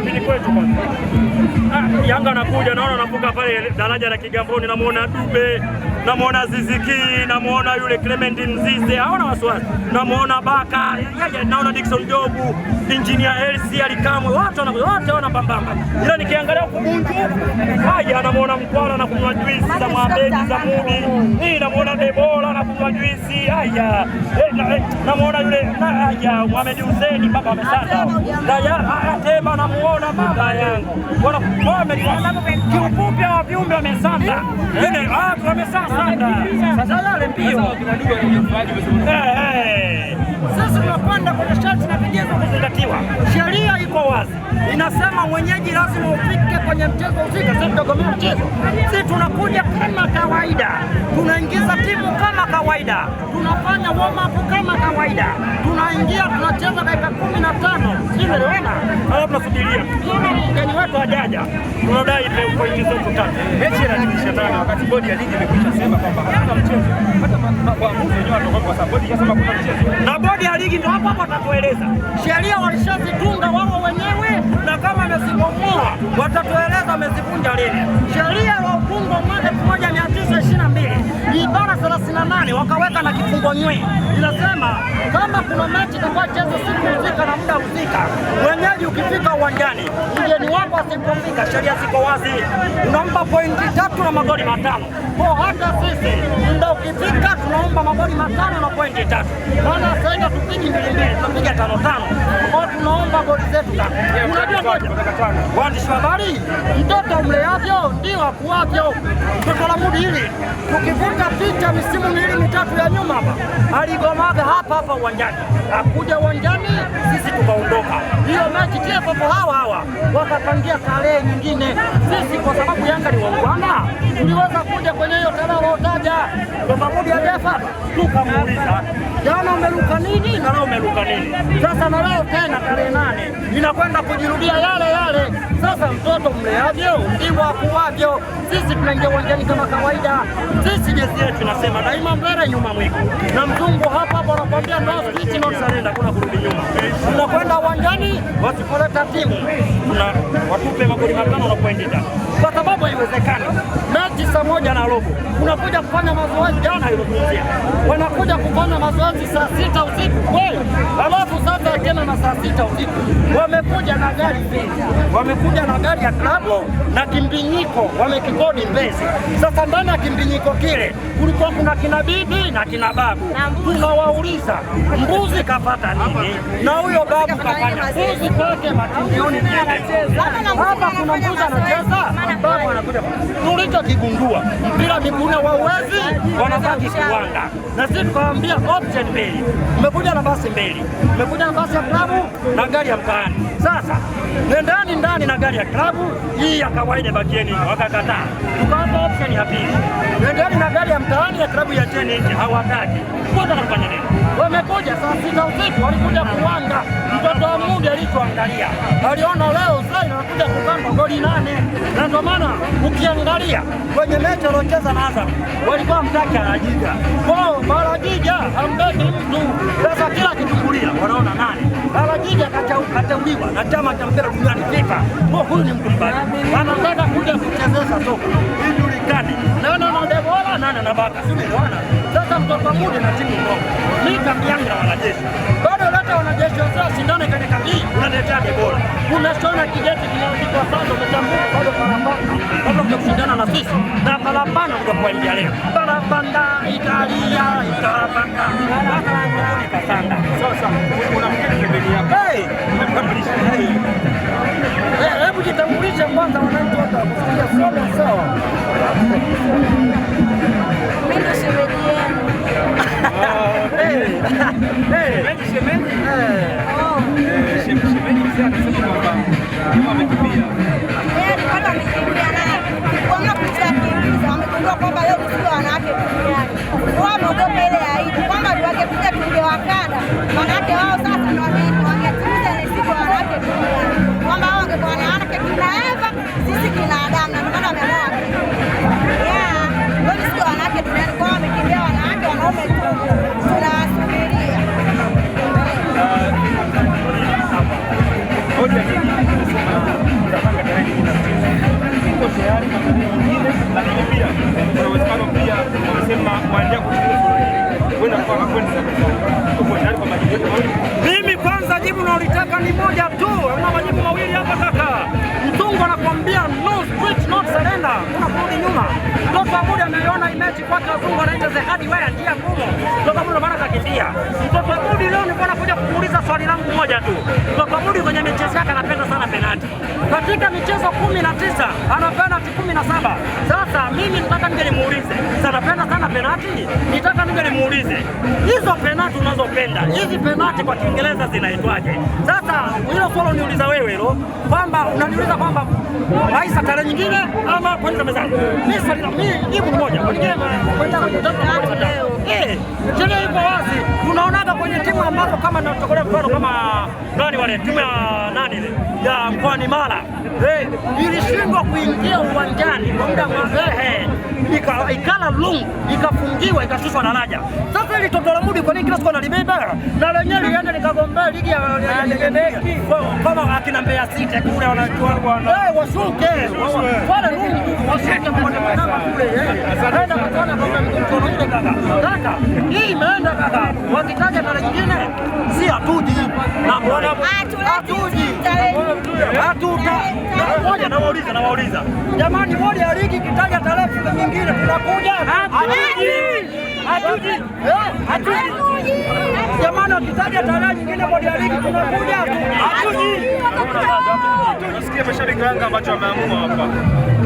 kambini kwetu kwanza. Yanga anakuja, naona anavuka pale daraja la Kigamboni, namuona Dube, namuona Ziziki, namuona yule Clement Mzize, haona wasiwasi, namuona Baka, naona Dickson Jobu, Engineer Elsi Alikamwe, wote wanapambamba. Ila nikiangalia Kubunju, haya namuona Mkwala na kunywa juisi za Mwabedi za Mudi, hii namuona Debola na kunywa juisi, haya namuona yule haya Mohamed Hussein, baba amesanda, Ateba namuona baba yangu, wana Mohamed kiufupi wa viumbe wamesanda, watu wamesanda. Sasa wale mbio sasa tunapanda kwenye sharti na vigezo kuzingatiwa. Sheria iko wazi, inasema mwenyeji lazima ufike kwenye mchezo husika. Sisi tutagomea mchezo, sisi tunakuja kama kawaida, tunaingiza timu kama kawaida, tunafanya warm up kama kawaida, tunaingia tunacheza dakika 15, sio unaona? Hapo tunasubiria mgeni wetu ajaja, tunadai pointi zetu 3. Mechi inatimisha tano wakati bodi ya ligi imekwisha sema kwamba hakuna mchezo, hata waamuzi wenyewe watakuwa kwa sababu bodi inasema kuna mchezo, na bodi ya ligi ndio hapo watatueleza. Sheria walishazitunga wao wenyewe, na kama wamezibomoa watatueleza wamezivunja lini. Sheria ya ufungo mwaka 1922 ibara 38 wakaweka na kifungo nywe, inasema kama kuna mechi itakayochezwa siku husika na muda husika, mwenyeji ukifika uwanjani, mgeni wako asipofika, sheria ziko wazi, unampa pointi 3 na magoli 5. Kwa hata sisi muda ukifika tunaomba magoli 5 na pointi 3. Maana sasa tupigi 2-2, tunapiga 5-5. Kwa tunaomba goli zetu 5. Unajua moja, waandishi wa habari, mtoto mleavyo ndio akuavyo. Mtoto la Mudi hili tukivuta picha misimu 2-3 ya nyuma hapa, aligomaga hapa uwanjani, akuja uwanjani sisi tukaondoka. Hiyo mechi TFF hawa wakapangia tarehe nyingine. Sisi kwa sababu Yanga ni waungwana, tuliweza kuja kwenye hiyo tarehe waliotaja kwa Mudi ya Defa, tukamuuliza jana umeruka nini na leo umeruka nini? Sasa na leo tena tarehe 8 inakwenda kujirudia yale. Sasa mtoto mleavyo ndivyo akuavyo. Sisi tunaingia uwanjani kama kawaida. Sisi jezi yetu tunasema daima mbele nyuma mwiko, na mzungu hapa anakuambia no switch no surrender, kuna kurudi nyuma. Tunakwenda uwanjani, wasipoleta timu tuna watupe magoli 5 na pointi 5, kwa sababu haiwezekani mechi saa 1 na robo unakuja kufanya mazoezi. Jana ilikuwa wanakuja kufanya mazoezi saa 6 usiku wewe, alafu sasa tena na saa 6 usiku wamekuja na gari Mbezi, wamekuja na gari ya klabu na kimbinyiko wamekikodi Mbezi. Sasa ndani ya kimbinyiko kile kulikuwa kuna kina bibi na kina babu. Tunawauliza mbuzi kapata nini na huyo babu kafanya mbuzi kwake matilioni hapa, kuna mbuzi anacheza, babu anakuja. Tulichokigundua mpira miguna wauwezi, wanabaki kiwanga, na sisi tukawaambia option mbili, umekuja na basi mbili, umekuja na basi ya klabu na gari ya mtaani. Sasa nendani ndani na gari ya klabu, hii ya kawaida bakieni. Wakakataa, tukawapa option ya pili, nendani na gari ya mtaani, ya klabu ya cheni nje. Hawataki. Kwanza wanafanya nini? Wamekuja saa 6 usiku, walikuja kuwanga. Mtoto wa Mudi alituangalia, aliona leo sasa anakuja kukamba goli 8, na ndio maana ukiangalia kwenye mechi waliocheza na Azam walikuwa mtaki Alajiga. Kwa Alajiga hambeki mtu, sasa kila kitungulia wanaona nani Alajiga kateuliwa na chama cha mpira duniani FIFA. Kwa huyu ni mtu mbaya, anataka kuja kuchezesha soka ijulikane nani na Debola nani na Baka, sio bwana. Sasa mtoto wa Mudi na timu ndogo, mimi kambi yangu na wanajeshi bado leta wanajeshi wao shindane kwenye kambi, unaleta Debola, unashona kijeti kinaandikwa sasa umetambua bado parapanda bado kushindana na sisi na parapanda kwa India leo parapanda Italia parapanda Mudi kasanda. Sasa kuna mkeni pembeni hapa, hebu jitambulishe kwanza, wananchi wote wakusikia sawa. Mimi shemeji yenu. Shemeji mzee anasema kwamba amekimbia. Alikuwa amekimbia naye. Kwa kuchakiliza amegundua kwamba leo sio wanawake duniani. Wao wameogopa ile aibu kwamba wangekuja tungewakanda. Wanawake wao sasa ndio wangetuza ile siku wanawake duniani. Kwamba wao wangekuwa wanawake kina Eva, sisi kina Adam, na maana wameoa. Wao sio wanawake duniani, kwa wamekimbia wanawake, wanaume tu. Tunawasubiria. Hoja hii tutapanga tarehe nyingine ya mchezo. Iko tayari kwa tarehe nyingine, lakini pia kuna uwezekano pia wamesema waendelea kucheza kwenda kwa kwenda kabisa. Uko tayari kwa majibu yetu mawili? Mimi kwanza jibu naolitaka ni moja tu, na majibu mawili hapa kaka. Mtungo anakuambia no switch, not surrender. Kuna kurudi nyuma. Mtoto wa Mudi ameiona imechi kwa Kazungu anaita Zehadi wewe njia ngumu. Mtoto wa Mudi maana kakimbia. Mtoto wa Mudi leo nilikuwa nakuja kumuuliza swali langu moja tu. Mtoto wa Mudi kwenye michezo yake anapenda sana penalti. Katika michezo 19 ana penalti 17. Sasa mimi nataka nije nimuulize. Sasa anapenda sana penalti? Nitaka nije nimuulize. Hizo penalti unazopenda, hizi penalti kwa Kiingereza zinaitwaje? Sasa hilo swali uniuliza wewe hilo kwamba unaniuliza kwamba Aisa tarehe nyingine ama kwenda mezani. Mimi swali la mimi jibu moja. Kwa nini kwenda leo? Sheria iko wazi. Tunaonaga kwenye timu ambazo kama natokolea mfano kama nani wale timu ya nani ile ya Mkoani Mara. Ilishindwa kuingia uwanjani kwa muda ikala lungu ikafungiwa ikashushwa daraja. Sasa ile toto la Mudi kwa nini kila siku analibeba na lenyewe liende likagombea ligi ya kama akina Mbeya City kule wanachua washuke wale lungu washuke kwa kama kule aenda kuona kama mtoto ile kaka hii imeenda kaka wakitaja tarehe nyingine si hatuji na mbona hatuji moja nawauliza jamani, bodi ya ligi kitaja tarehe nyingine tunakuja hatuji jamani, wakitaja tarehe nyingine bodi ya ligi tunakuja hatuji. Nasikia mashabiki wa Yanga ambacho wameamua hapa.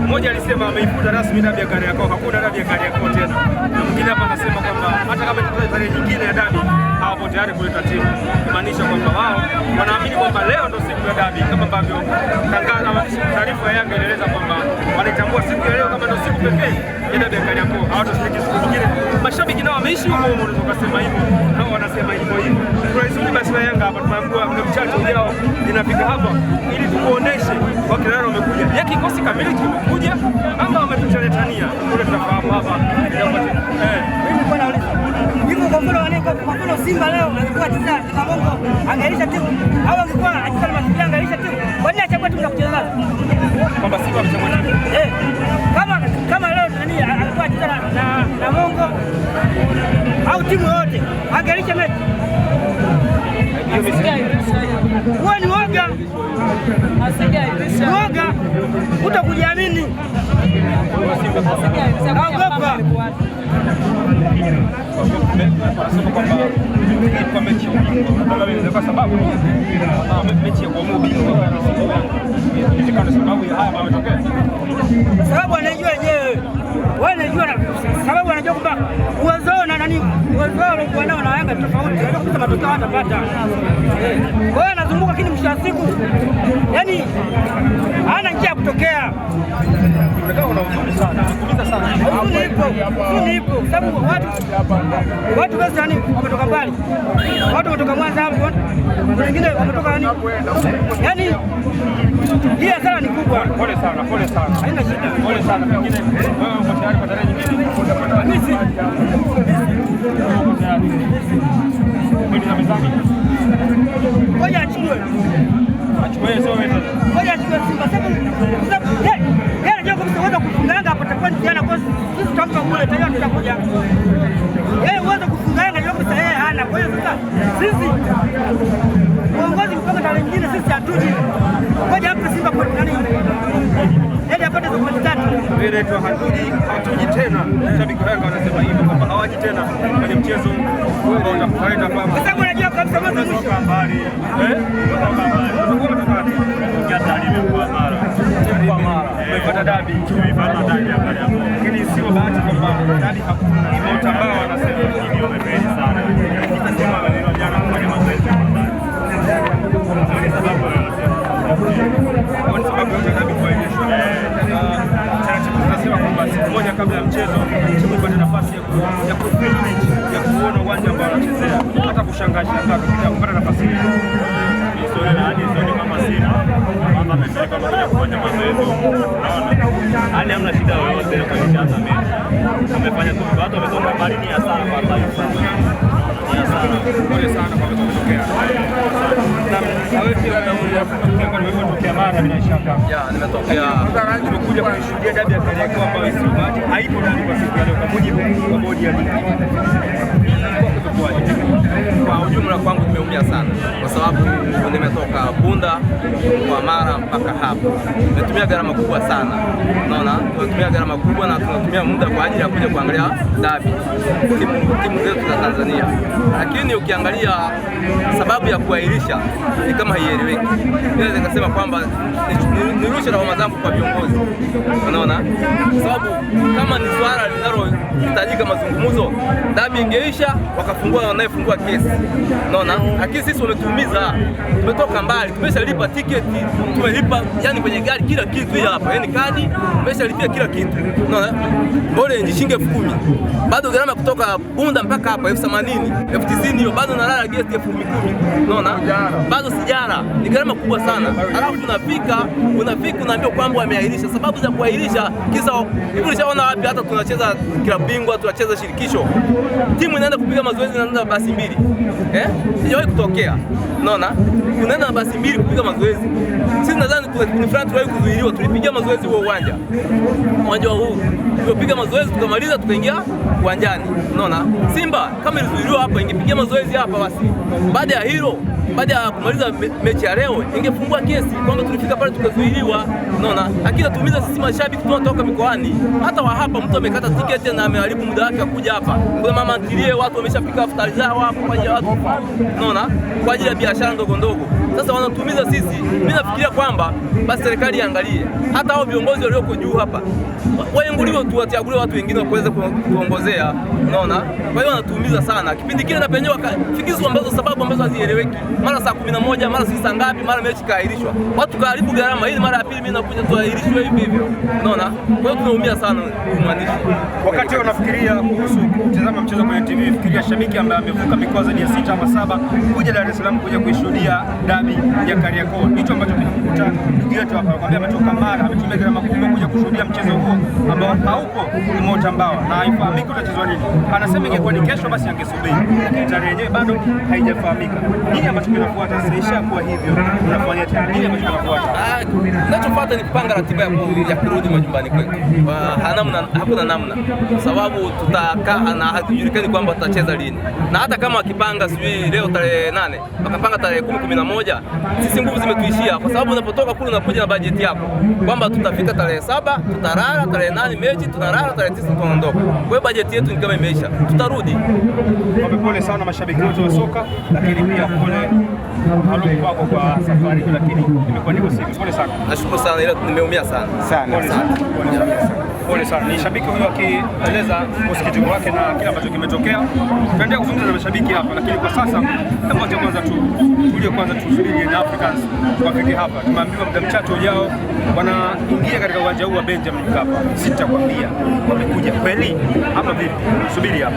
Mmoja alisema ameifuta rasmi dabi ya Kariakoo, hakuna dabi ya Kariakoo tena. Na mwingine hapa anasema kwamba hata kama itatoa tarehe nyingine ya dabi hawapo tayari kuleta timu, kumaanisha kwamba wao wanaamini kwamba leo ndio siku ya dabi, kama ambavyo tangazo ama taarifa ya Yanga inaeleza kwamba wanaitambua siku ya leo kama ndio siku pekee ya dabi ya Kariakoo, hawatashiriki siku nyingine. Mashabiki nao wameishi huko, unaweza kusema hivyo, nao wanasema hivyo. Tunaisubiri basi na Yanga hapa, tunaambiwa muda mchache ujao inafika hapa ili tukuoneshe wakina nani wamekuja. Ya kikosi kamili kimekuja ama wametuchaletania kule, tunafahamu hapa. Mimi kwa nauliza hivyo kwa mfano Simba leo alikuwa cheza na Mongo angelisha timu au angekuwa acheza na Mashujaa angelisha timu, kwa nini achagua timu za kucheza nazo? Kwamba Simba amechagua timu kama leo nani alikuwa acheza na Mongo au timu yote angelisha mechi. Wewe ni woga, woga utakujiamini, ogopa. Wanasema kwamba kwa mechi kwa sababu mechi ya kuamua ubingwa kwa sababu ya haya yametokea, sababu anajua yeye, wewe unajua sababu anajua kwamba uwezo na nani uwezo wao nao na Yanga tofauti, kwa matokeo hatapata. Kwa hiyo anazunguka, lakini mwisho wa siku yani hana njia ya kutokea. Nipo sababu watu basi yani wametoka mbali, watu wametoka Mwanza hapo, wengine wametoka yani hii hasara ni kubwa. Pole sana, haina shida, pole sana. Pengine wewe uko tayari kwa tarehe nyingine? Mimi kwenda mezani, ngoja achukue sio wewe, ngoja achukue Simba sababu yeye anajua kwamba uweza kufunga Yanga hapo takuwa ni jana, kwa sisi tutampa kule tayari tutakuja. Yeye uweza kufunga Yanga ndio pesa yeye hana. Kwa hiyo sasa sisi uongozi mpaka tarehe nyingine sisi hatuji, ngoja hapo Simba kwa nani yeye apate za pointi 3. Ile tu hatuji tena. Shabiki wa Yanga wanasema hivyo kwamba hawaji tena kwenye mchezo ambao utakuleta hapa, kwa sababu anajua kabisa mwanzo mwisho habari umepata dabi lakini sio bahati kwamba dabi hakuna imeutambaa, wanasema hivyo wamefeli sana. Nasema maneno jana kwenye mazoezi kwa sababu ya dabi kuahirishwa, taratibu tunasema kwamba siku moja kabla ya mchezo timu ipate nafasi ya kuona uwanja ambao wanachezea, hata kushangaza katika kupata nafasi hiyo. Historia na hadi sio kama sina kama amesema kama kuja kufanya mazoezi, hali hamna shida yoyote kwa nishata. Amefanya tu watu wamesonga mbali, ni hasara kwa taifa, ni hasara. pole sana kwa kutokea. Na wewe pia umetokea Mara bila shaka. Nimetokea. Sasa tumekuja kushuhudia dabi ya Kariakoo ambayo haipo ndani kwa siku ya leo kwa mujibu wa bodi ya ligi. Kwa ujumla kwangu nimeumia sana kwa sababu nimetoka Bunda kwa Mara mpaka hapo. Nimetumia gharama kubwa sana. Unaona? Tumetumia gharama kubwa na tunatumia muda kwa ajili ya kuja kuangalia dabi timu zetu za Tanzania. Lakini ukiangalia sababu ya kuahirisha ni kama haieleweki. Naweza nikasema kwamba nirushe lawama zangu kwa viongozi. Unaona? Sababu kama ni swala linalohitajika mazungumzo, dabi ingeisha wakafungua wanayefungua kesi. Unaona? Lakini sisi wametuumiza. Tumetoka mbali, tumeshalipa tiketi, tumelipa yani kwenye gari kila kitu hapa. Yaani kadi tumeshalipia kila kitu. Unaona? Bora shilingi 10,000. Bado gharama kutoka Bunda mpaka hapa 80,000, 90,000 hiyo bado nalala guest 10,000. Unaona? Bado sijara. Ni gharama kubwa sana. Alafu unafika unaambiwa kwamba wameahirisha. Sababu za kuahirisha kisa hivi ulishaona wapi hata tunacheza klabu bingwa, tunacheza shirikisho. Timu inaenda kupiga mazoezi na basi mbili. Sijawahi kutokea. Unaona? Unaenda na basi mbili kupiga mazoezi. Sisi nadhani kuna front tuliwahi kuzuiliwa, tulipiga mazoezi huo uwanja huu. Tulipiga mazoezi tukamaliza tukaingia uwanjani. Unaona? Simba kama ilizuiliwa hapa ingepiga mazoezi hapa basi. Baada ya hilo, baada ya kumaliza mechi ya leo ingefungua kesi kwamba tulifika pale tukazuiliwa. Unaona? Lakini tuumiza sisi mashabiki tunatoka mikoani. Hata wa hapa mtu amekata tiketi na ameharibu muda wake kuja hapa. Kuna mama ntilie watu wameshapika futari zao hapo kwa ajili ya watu. Unaona? Kwa ajili ya biashara ndogo ndogo. Sasa wanatuumiza sisi. Mimi nafikiria kwamba basi serikali iangalie hata hao viongozi walioko juu hapa waenguliwe tu, wachaguliwe watu wengine waweze kuongozea. Unaona? Kwa hiyo wanatuumiza sana. Kipindi kile na penyewe wakafikizwa sababu ambazo hazieleweki. Mara saa 11, mara saa ngapi, mara mechi kaahirishwa. Watu kaharibu gharama ili mara ya pili mimi nakuja tuahirishwe hivi hivyo. Unaona? Kwa hiyo tunaumia sana mwandishi. Wakati unafikiria kuhusu kutazama mchezo kwenye TV, fikiria shabiki ambaye amevuka mikoa zaidi ya 6 ama 7 kuja Dar es Salaam kuja kuishuhudia dabi ya Kariakoo. Hicho ambacho kinakuta ndugu yetu hapa kwamba ametoka Mara, ametumia gharama kubwa kuja kushuhudia mchezo huo ambao haupo umeota mbao na haifahamiki utachezwa nini. Anasema ingekuwa ni kesho basi angesubiri, lakini tarehe yenyewe bado haijafahamika. Nini ambacho kinafuata sasa kwa hivyo unafanya tena nini ambacho kinafuata? Ninachofuata ni kupanga ratiba ya kurudi majumbani kwetu. Hakuna namna. Sababu tutakaa na hatujulikani kwamba tutacheza lini. Na hata kama wakipanga sijui leo tarehe 8, wakapanga tarehe 10, 11, sisi nguvu zimetuishia kwa sababu unapotoka kule unakuja na bajeti yako. Kwamba tutafika tarehe 7, tutalala tarehe 8 mechi, tunalala tarehe 9 tunaondoka. Kwa hiyo bajeti yetu ni kama imeisha. Tutarudi. Pole sana mashabiki wote wa soka, lakini pia pole kwako kwa safari, lakini imekuwa niko siku. Pole sana. Nashukuru sana, ila nimeumia sana. Pole sana. Ni shabiki huyo akieleza usikitiko wake na kile ambacho kimetokea. Tunaendelea kuzungumza na mashabiki hapa, lakini kwa sasa hebu kwanza tusubiri na Africans wafike hapa. Tumeambiwa muda mchache ujao wanaingia katika uwanja huu wa Benjamin Mkapa. Sitakwambia wamekuja kweli ama vipi? Subiri hapa.